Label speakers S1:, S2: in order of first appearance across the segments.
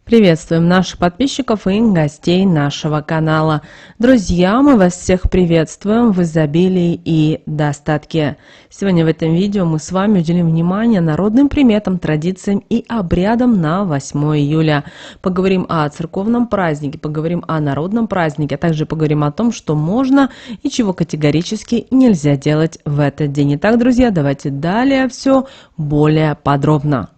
S1: Приветствуем наших подписчиков и гостей нашего канала. Друзья, мы вас всех приветствуем в изобилии и достатке. Сегодня в этом видео мы с вами уделим внимание народным приметам, традициям и обрядам на 8 июля. Поговорим о церковном празднике, поговорим о народном празднике, а также поговорим о том, что можно и чего категорически нельзя делать в этот день. Итак, друзья, давайте далее все более подробно.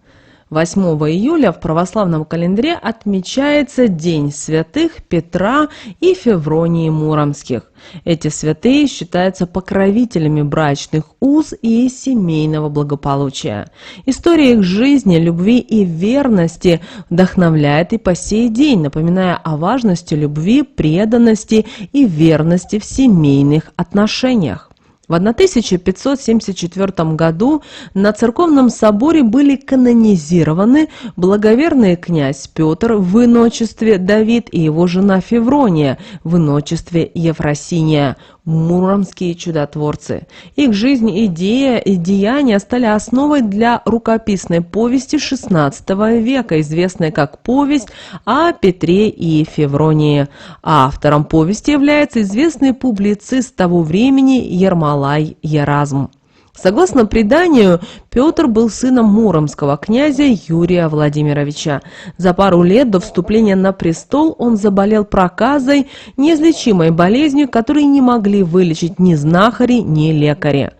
S1: 8 июля в православном календаре отмечается День святых Петра и Февронии Муромских. Эти святые считаются покровителями брачных уз и семейного благополучия. История их жизни, любви и верности вдохновляет и по сей день, напоминая о важности любви, преданности и верности в семейных отношениях. В 1574 году на церковном соборе были канонизированы благоверный князь Петр в иночестве Давид и его жена Феврония в иночестве Ефросиния, муромские чудотворцы. Их жизнь и деяния стали основой для рукописной повести XVI века, известной как «Повесть о Петре и Февронии». Автором повести является известный публицист того времени Ермолай Еразм. Согласно преданию, Петр был сыном муромского князя Юрия Владимировича. За пару лет до вступления на престол он заболел проказой, неизлечимой болезнью, которую не могли вылечить ни знахари, ни лекари.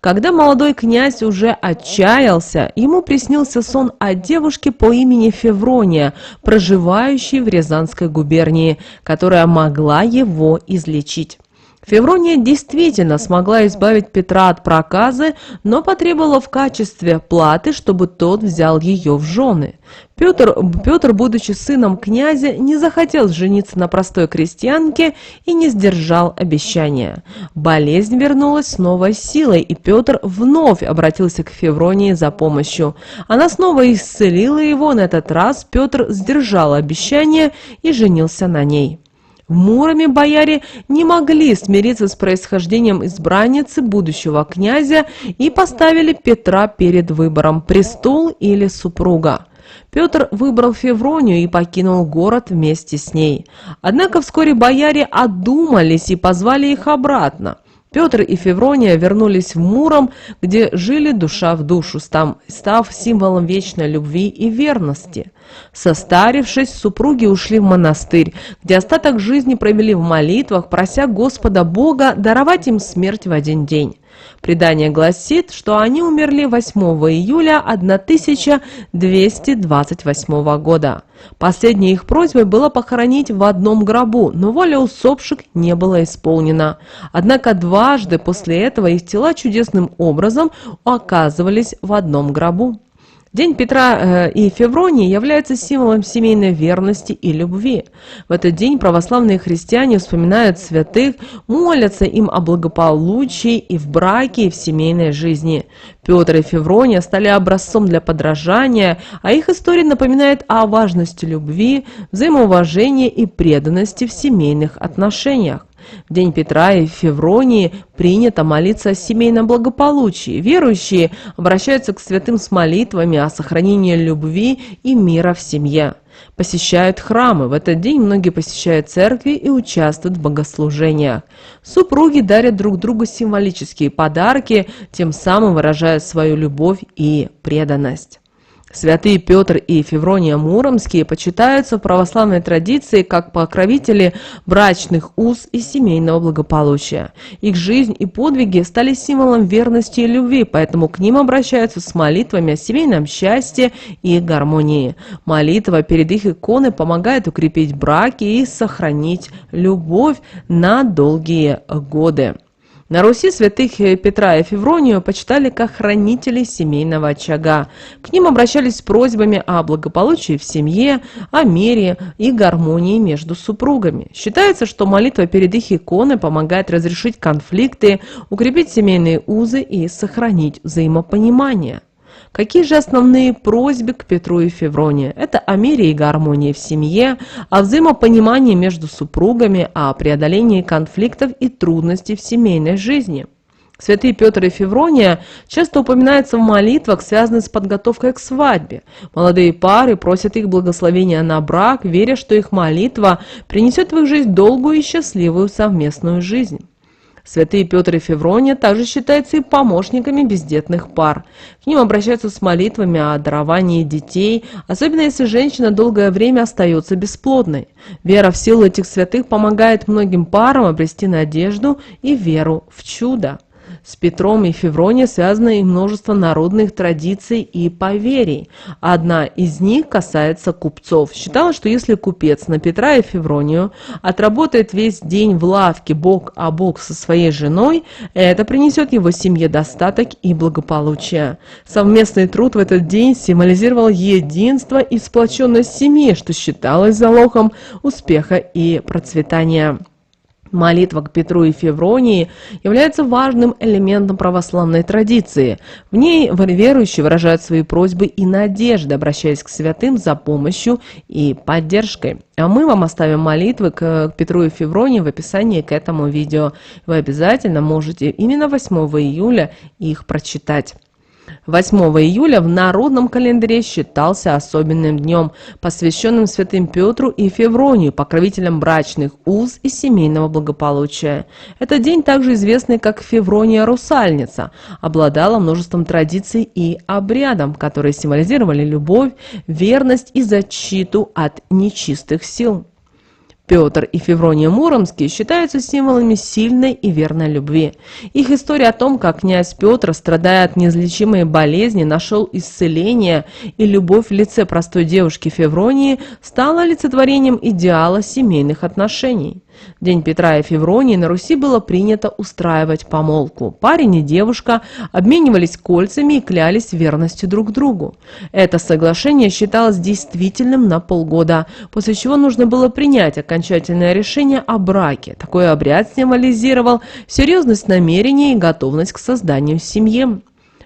S1: Когда молодой князь уже отчаялся, ему приснился сон о девушке по имени Феврония, проживающей в Рязанской губернии, которая могла его излечить. Феврония действительно смогла избавить Петра от проказы, но потребовала в качестве платы, чтобы тот взял ее в жены. Петр, будучи сыном князя, не захотел жениться на простой крестьянке и не сдержал обещания. Болезнь вернулась с новой силой, и Петр вновь обратился к Февронии за помощью. Она снова исцелила его, на этот раз Петр сдержал обещание и женился на ней. В Муроме бояре не могли смириться с происхождением избранницы будущего князя и поставили Петра перед выбором: престол или супруга. Петр выбрал Февронию и покинул город вместе с ней. Однако вскоре бояре одумались и позвали их обратно. Петр и Феврония вернулись в Муром, где жили душа в душу, став символом вечной любви и верности. Состарившись, супруги ушли в монастырь, где остаток жизни провели в молитвах, прося Господа Бога даровать им смерть в один день. Предание гласит, что они умерли 8 июля 1228 года. Последней их просьбой было похоронить в одном гробу, но воля усопших не была исполнена. Однако дважды после этого их тела чудесным образом оказывались в одном гробу. День Петра и Февронии является символом семейной верности и любви. В этот день православные христиане вспоминают святых, молятся им о благополучии и в браке, и в семейной жизни. Петр и Феврония стали образцом для подражания, а их история напоминает о важности любви, взаимоуважения и преданности в семейных отношениях. В день Петра и Февронии принято молиться о семейном благополучии. Верующие обращаются к святым с молитвами о сохранении любви и мира в семье. Посещают храмы. В этот день многие посещают церкви и участвуют в богослужениях. Супруги дарят друг другу символические подарки, тем самым выражая свою любовь и преданность. Святые Петр и Феврония Муромские почитаются в православной традиции как покровители брачных уз и семейного благополучия. Их жизнь и подвиги стали символом верности и любви, поэтому к ним обращаются с молитвами о семейном счастье и гармонии. Молитва перед их иконой помогает укрепить браки и сохранить любовь на долгие годы. На Руси святых Петра и Февронию почитали как хранителей семейного очага. К ним обращались с просьбами о благополучии в семье, о мире и гармонии между супругами. Считается, что молитва перед их иконой помогает разрешить конфликты, укрепить семейные узы и сохранить взаимопонимание. Какие же основные просьбы к Петру и Февронии? Это о мире и гармонии в семье, о взаимопонимании между супругами, о преодолении конфликтов и трудностей в семейной жизни. Святые Петр и Феврония часто упоминаются в молитвах, связанных с подготовкой к свадьбе. Молодые пары просят их благословения на брак, веря, что их молитва принесет в их жизнь долгую и счастливую совместную жизнь. Святые Петр и Феврония также считаются и помощниками бездетных пар. К ним обращаются с молитвами о даровании детей, особенно если женщина долгое время остается бесплодной. Вера в силу этих святых помогает многим парам обрести надежду и веру в чудо. С Петром и Февронией связано и множество народных традиций и поверий. Одна из них касается купцов. Считалось, что если купец на Петра и Февронию отработает весь день в лавке бок о бок со своей женой, это принесет его семье достаток и благополучие. Совместный труд в этот день символизировал единство и сплоченность семьи, что считалось залогом успеха и процветания. Молитва к Петру и Февронии является важным элементом православной традиции. В ней верующие выражают свои просьбы и надежды, обращаясь к святым за помощью и поддержкой. А мы вам оставим молитвы к Петру и Февронии в описании к этому видео. Вы обязательно можете именно 8 июля их прочитать. 8 июля в народном календаре считался особенным днем, посвященным святым Петру и Февронию, покровителям брачных уз и семейного благополучия. Этот день, также известный как Феврония-Русальница, обладала множеством традиций и обрядов, которые символизировали любовь, верность и защиту от нечистых сил. Петр и Феврония Муромские считаются символами сильной и верной любви. Их история о том, как князь Петр, страдая от неизлечимой болезни, нашел исцеление и любовь в лице простой девушки Февронии, стала олицетворением идеала семейных отношений. В день Петра и Февронии на Руси было принято устраивать помолвку. Парень и девушка обменивались кольцами и клялись верностью друг другу. Это соглашение считалось действительным на полгода, после чего нужно было принять окончательное решение о браке. Такой обряд символизировал серьезность намерений и готовность к созданию семьи.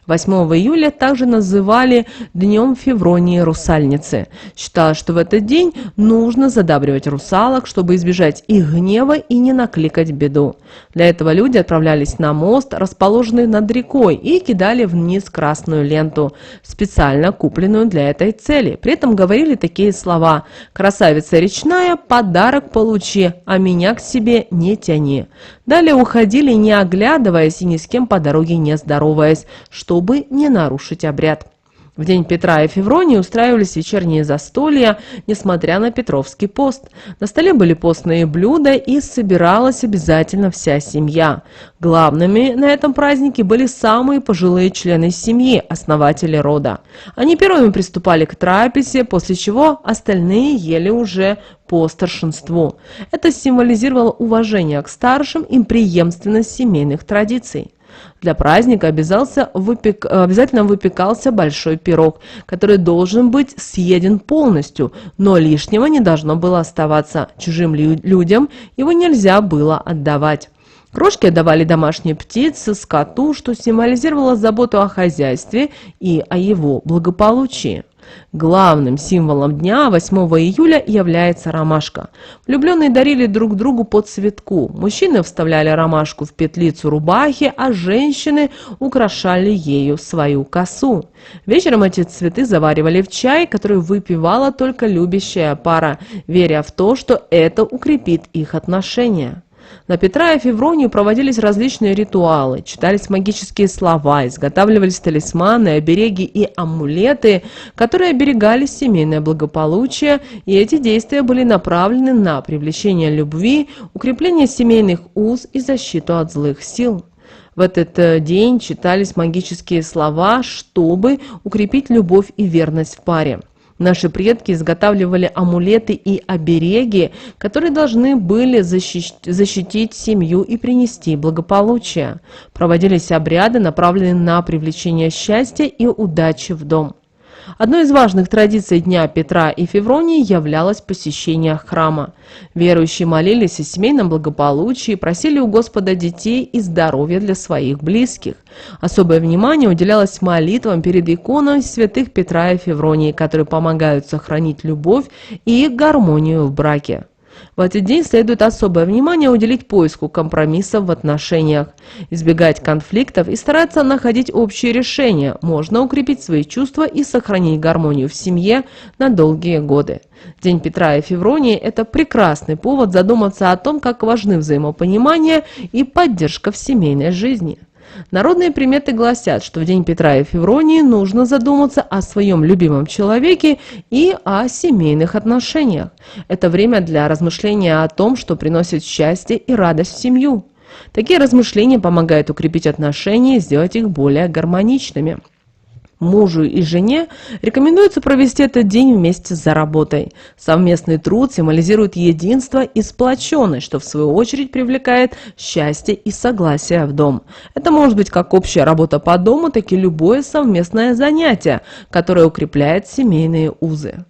S1: 8 июля также называли Днем Февронии-Русальницы. Считалось, что в этот день нужно задабривать русалок, чтобы избежать их гнева и не накликать беду. Для этого люди отправлялись на мост, расположенный над рекой, и кидали вниз красную ленту, специально купленную для этой цели. При этом говорили такие слова: «Красавица речная, подарок получи, а меня к себе не тяни». Далее уходили, не оглядываясь и ни с кем по дороге не здороваясь, чтобы не нарушить обряд. В день Петра и Февронии устраивались вечерние застолья, несмотря на Петровский пост. На столе были постные блюда, и собиралась обязательно вся семья. Главными на этом празднике были самые пожилые члены семьи, основатели рода. Они первыми приступали к трапезе, после чего остальные ели уже по старшинству. Это символизировало уважение к старшим и преемственность семейных традиций. Для праздника обязательно выпекался большой пирог, который должен быть съеден полностью, но лишнего не должно было оставаться. Чужим людям его нельзя было отдавать. Крошки отдавали домашние птицы, скоту, что символизировало заботу о хозяйстве и о его благополучии. Главным символом дня 8 июля является ромашка. Влюбленные дарили друг другу по цветку. Мужчины вставляли ромашку в петлицу рубахи, а женщины украшали ею свою косу. Вечером эти цветы заваривали в чай, который выпивала только любящая пара, веря в то, что это укрепит их отношения. На Петра и Февронию проводились различные ритуалы, читались магические слова, изготавливались талисманы, обереги и амулеты, которые оберегали семейное благополучие, и эти действия были направлены на привлечение любви, укрепление семейных уз и защиту от злых сил. В этот день читались магические слова, чтобы укрепить любовь и верность в паре. Наши предки изготавливали амулеты и обереги, которые должны были защитить семью и принести благополучие. Проводились обряды, направленные на привлечение счастья и удачи в дом. Одной из важных традиций Дня Петра и Февронии являлось посещение храма. Верующие молились о семейном благополучии, просили у Господа детей и здоровья для своих близких. Особое внимание уделялось молитвам перед иконой святых Петра и Февронии, которые помогают сохранить любовь и гармонию в браке. В этот день следует особое внимание уделить поиску компромиссов в отношениях, избегать конфликтов и стараться находить общие решения. Можно укрепить свои чувства и сохранить гармонию в семье на долгие годы. День Петра и Февронии – это прекрасный повод задуматься о том, как важны взаимопонимание и поддержка в семейной жизни. Народные приметы гласят, что в день Петра и Февронии нужно задуматься о своем любимом человеке и о семейных отношениях. Это время для размышления о том, что приносит счастье и радость в семью. Такие размышления помогают укрепить отношения и сделать их более гармоничными. Мужу и жене рекомендуется провести этот день вместе за работой. Совместный труд символизирует единство и сплоченность, что в свою очередь привлекает счастье и согласие в дом. Это может быть как общая работа по дому, так и любое совместное занятие, которое укрепляет семейные узы.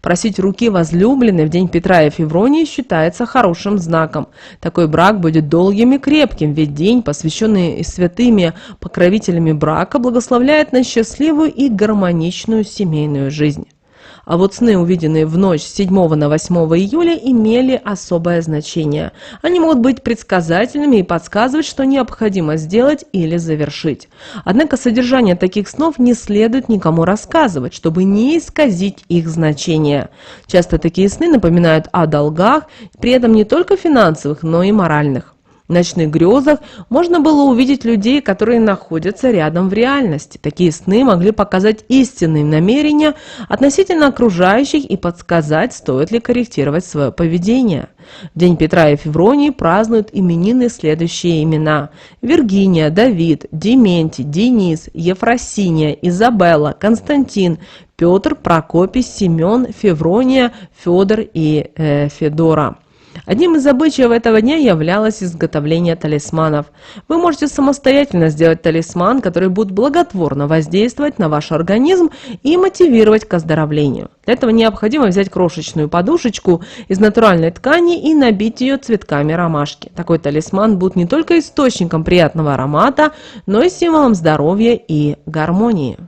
S1: Просить руки возлюбленной в день Петра и Февронии считается хорошим знаком. Такой брак будет долгим и крепким, ведь день, посвященный святыми покровителями брака, благословляет на счастливую и гармоничную семейную жизнь. А вот сны, увиденные в ночь с 7 на 8 июля, имели особое значение. Они могут быть предсказательными и подсказывать, что необходимо сделать или завершить. Однако содержание таких снов не следует никому рассказывать, чтобы не исказить их значение. Часто такие сны напоминают о долгах, при этом не только финансовых, но и моральных. В ночных грезах можно было увидеть людей, которые находятся рядом в реальности. Такие сны могли показать истинные намерения относительно окружающих и подсказать, стоит ли корректировать свое поведение. В день Петра и Февронии празднуют именины следующие имена: Виргиния, Давид, Дементий, Денис, Ефросиния, Изабелла, Константин, Петр, Прокопий, Семен, Феврония, Федор и Федора. Одним из обычаев этого дня являлось изготовление талисманов. Вы можете самостоятельно сделать талисман, который будет благотворно воздействовать на ваш организм и мотивировать к оздоровлению. Для этого необходимо взять крошечную подушечку из натуральной ткани и набить ее цветками ромашки. Такой талисман будет не только источником приятного аромата, но и символом здоровья и гармонии.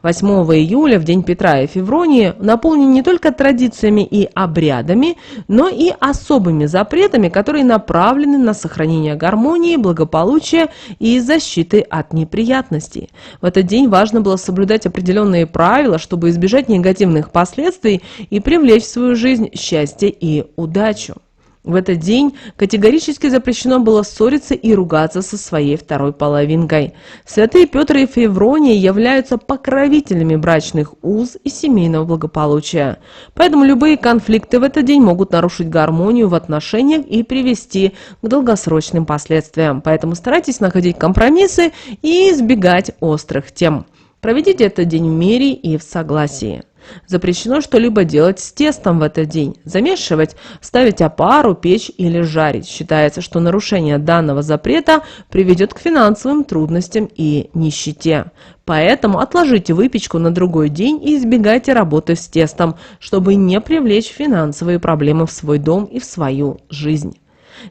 S1: 8 июля, в день Петра и Февронии, наполнен не только традициями и обрядами, но и особыми запретами, которые направлены на сохранение гармонии, благополучия и защиты от неприятностей. В этот день важно было соблюдать определенные правила, чтобы избежать негативных последствий и привлечь в свою жизнь счастье и удачу. В этот день категорически запрещено было ссориться и ругаться со своей второй половинкой. Святые Петр и Феврония являются покровителями брачных уз и семейного благополучия. Поэтому любые конфликты в этот день могут нарушить гармонию в отношениях и привести к долгосрочным последствиям. Поэтому старайтесь находить компромиссы и избегать острых тем. Проведите этот день в мире и в согласии. Запрещено что-либо делать с тестом в этот день. Замешивать, ставить опару, печь или жарить. Считается, что нарушение данного запрета приведет к финансовым трудностям и нищете. Поэтому отложите выпечку на другой день и избегайте работы с тестом, чтобы не привлечь финансовые проблемы в свой дом и в свою жизнь.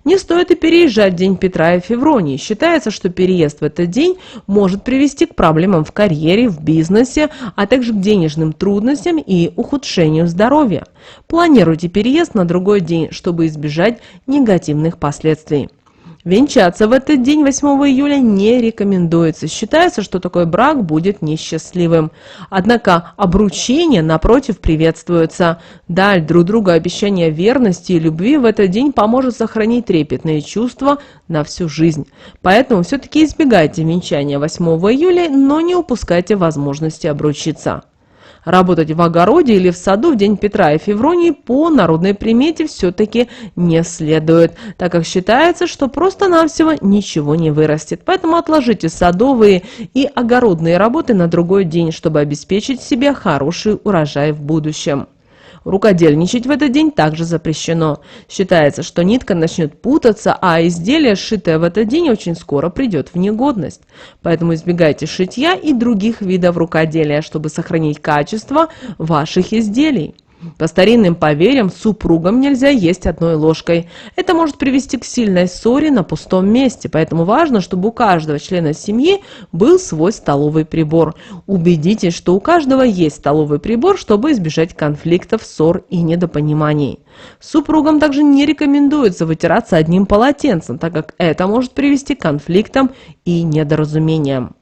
S1: Не стоит и переезжать в день Петра и Февронии. Считается, что переезд в этот день может привести к проблемам в карьере, в бизнесе, а также к денежным трудностям и ухудшению здоровья. Планируйте переезд на другой день, чтобы избежать негативных последствий. Венчаться в этот день, 8 июля, не рекомендуется. Считается, что такой брак будет несчастливым. Однако обручение, напротив, приветствуется. Дать друг другу обещание верности и любви в этот день поможет сохранить трепетные чувства на всю жизнь. Поэтому все-таки избегайте венчания 8 июля, но не упускайте возможности обручиться. Работать в огороде или в саду в день Петра и Февронии по народной примете все-таки не следует, так как считается, что просто-навсего ничего не вырастет. Поэтому отложите садовые и огородные работы на другой день, чтобы обеспечить себе хороший урожай в будущем. Рукодельничать в этот день также запрещено. Считается, что нитка начнет путаться, а изделие, сшитое в этот день, очень скоро придет в негодность. Поэтому избегайте шитья и других видов рукоделия, чтобы сохранить качество ваших изделий. По старинным поверьям, супругам нельзя есть одной ложкой. Это может привести к сильной ссоре на пустом месте, поэтому важно, чтобы у каждого члена семьи был свой столовый прибор. Убедитесь, что у каждого есть столовый прибор, чтобы избежать конфликтов, ссор и недопониманий. Супругам также не рекомендуется вытираться одним полотенцем, так как это может привести к конфликтам и недоразумениям.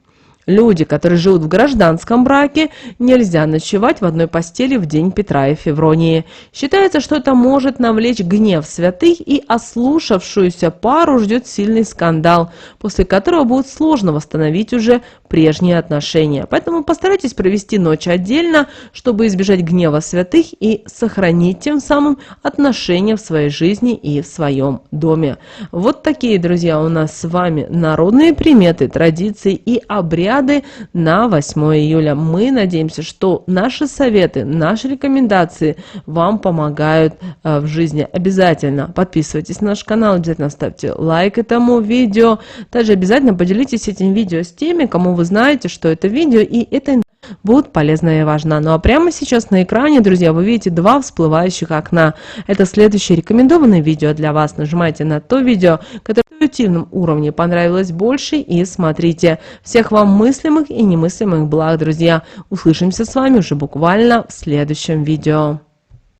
S1: Люди, которые живут в гражданском браке, нельзя ночевать в одной постели в день Петра и Февронии. Считается, что это может навлечь гнев святых, и ослушавшуюся пару ждет сильный скандал, после которого будет сложно восстановить уже прежние отношения. Поэтому постарайтесь провести ночь отдельно, чтобы избежать гнева святых и сохранить тем самым отношения в своей жизни и в своем доме. Вот такие, друзья, у нас с вами народные приметы, традиции и обряды на 8 июля. Мы надеемся, что наши советы, наши рекомендации вам помогают в жизни. Обязательно подписывайтесь на наш канал, обязательно ставьте лайк этому видео. Также обязательно поделитесь этим видео с теми, кому вы знаете, что это видео и это будет полезно и важно. Ну а прямо сейчас на экране, друзья, вы видите два всплывающих окна. Это следующее рекомендованное видео для вас. Нажимайте на то видео, которое на интуитивном уровне понравилось больше, и смотрите. Всех вам мыслимых и немыслимых благ, друзья. Услышимся с вами уже буквально в следующем видео.